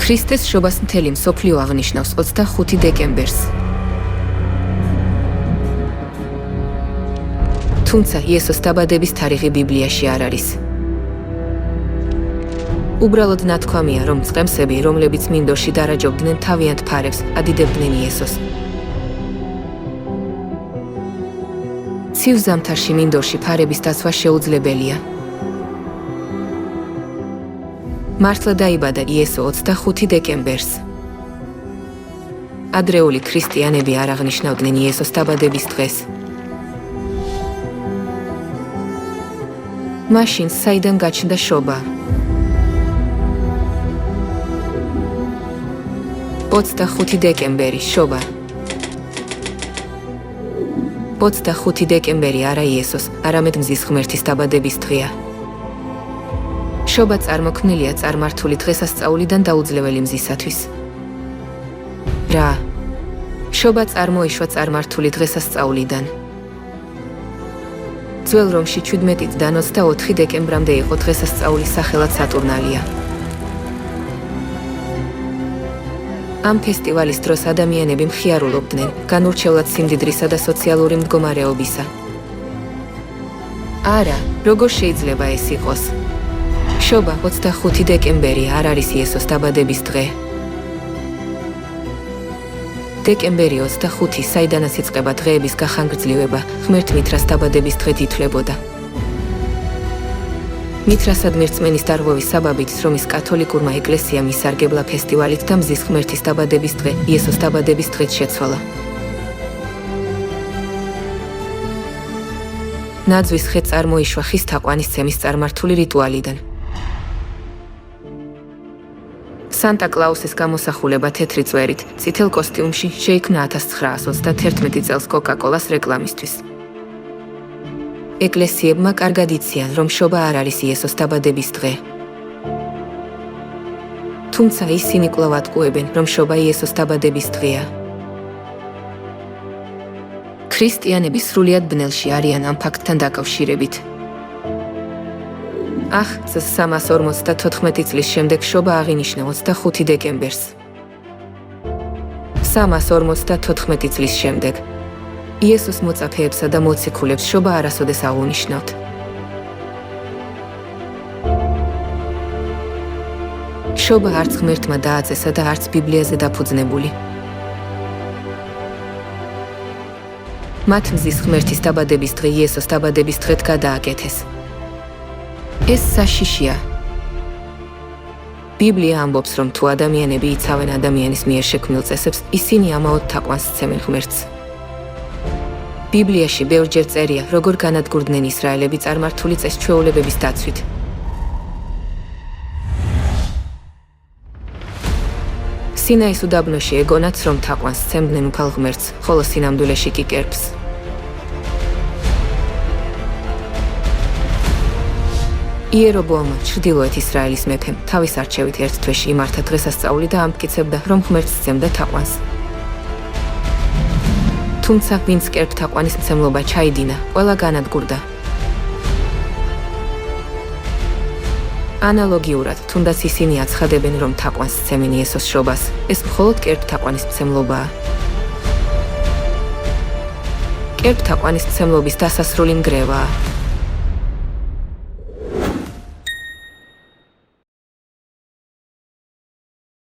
ქრისტეს შობას მთელი მსოფლიო აღნიშნავს 25 დეკემბერს. თუმცა იესოს დაბადების თარიღი ბიბლიაში არ არის. უბრალოდ ნათქვამია, რომ წყემსები, რომლებიც მინდორში დარაჯობდნენ თავიანთ ფარებს, ადიდებდნენ იესოს. ცივ ზამთარში მინდორში ფარების დაცვა შეუძლებელია. მართლა დაიბადა იესო 25 დეკემბერს. ადრეული ქრისტიანები არ აღნიშნავდნენ იესოს დაბადების დღეს. მაშინ საიდან გაჩნდა შობა? 25 დეკემბერი შობა. 25 დეკემბერი არა იესოს, არამედ მზის ღმერთის დაბადების დღეა. შობა წარმოქმნილია წარმართული დღესასწაულიდან დაუძლეველი მზისათვის. რა? შობა წარმოიშვა წარმართული დღესასწაულიდან. ძველ რომში 17-დან 24 დეკემბრამდე იყო დღესასწაულის სახელად სატურნალია. ამ ფესტივალის დროს ადამიანები მხიარულობდნენ, განურჩევლად სიმდიდრისა და სოციალური მდგომარეობისა. არა, როგორ შეიძლება ეს იყოს? შობა 25 დეკემბერი არ არის იესოს დაბადების დღე. დეკემბერი 25, საიდანაც იწყება დღეების გახანგრძლივება, ღმერთ მითრას დაბადების დღედ ითვლებოდა. მითრასადმი რწმენის დარღვევის საბაბით რომის კათოლიკურმა ეკლესიამ ისარგებლა ფესტივალით და მზის ღმერთის დაბადების დღე იესოს დაბადების დღედ შეცვალა. ნაძვის ხე წარმოიშვა ხის თაყვანისცემის წარმართული რიტუალიდან. სანტა კლაუსის გამოსახულება თეთრი წვერით, წითელ კოსტიუმში შეიქმნა 1931 წელს კოკა-კოლას რეკლამისთვის. ეკლესიებმა კარგად იციან, რომ შობა არ არის იესოს დაბადების დღე. თუმცა ისინი კვლავ ატყუებენ, რომ შობა იესოს დაბადების დღეა. ქრისტიანები სრულიად ბნელში არიან ამ ფაქტთან დაკავშირებით. 354 წლის შემდეგ შობა აღინიშნა 25 დეკემბერს. 354 წლის შემდეგ იესოს მოწაფეებსა და მოციქულებს შობა არასოდეს აღუნიშნავთ. შობა არც ღმერთმა დააწესა და არც ბიბლიაზე დაფუძნებული. მათ მზის ღმერთის დაბადების დღე იესოს დაბადების დღედ გადააკეთეს. ეს საშიშია. ბიბლია ამბობს, რომ თუ ადამიანები იცავენ ადამიანის მიერ შექმნილ წესებს, ისინი ამაოდ თაყვანს სცემენ ღმერთს. ბიბლიაში ბევრჯერ წერია, როგორ განადგურდნენ ისრაელები წარმართული წეს-ჩვეულებების დაცვით. სინაის უდაბნოში ეგონაც, რომ თაყვანს სცემდნენ უფალ ღმერთს, ხოლო სინამდვილეში კი კერპს. იერობოამმა, ჩრდილოეთ ისრაელის მეფემ, თავის არჩევით ერთ თვეში იმართა დღესასწაული და ამტკიცებდა, რომ ღმერთს სცემდა თაყვანს. თუმცა ვინც კერპ თაყვანის მცემლობა ჩაიდინა, ყველა განადგურდა. ანალოგიურად, თუნდაც ისინი აცხადებენ, რომ თაყვანს სცემენ იესოს შობას, ეს მხოლოდ კერპ თაყვანის მცემლობაა. კერპ თაყვანის მცემლობის დასასრული ნგრევაა.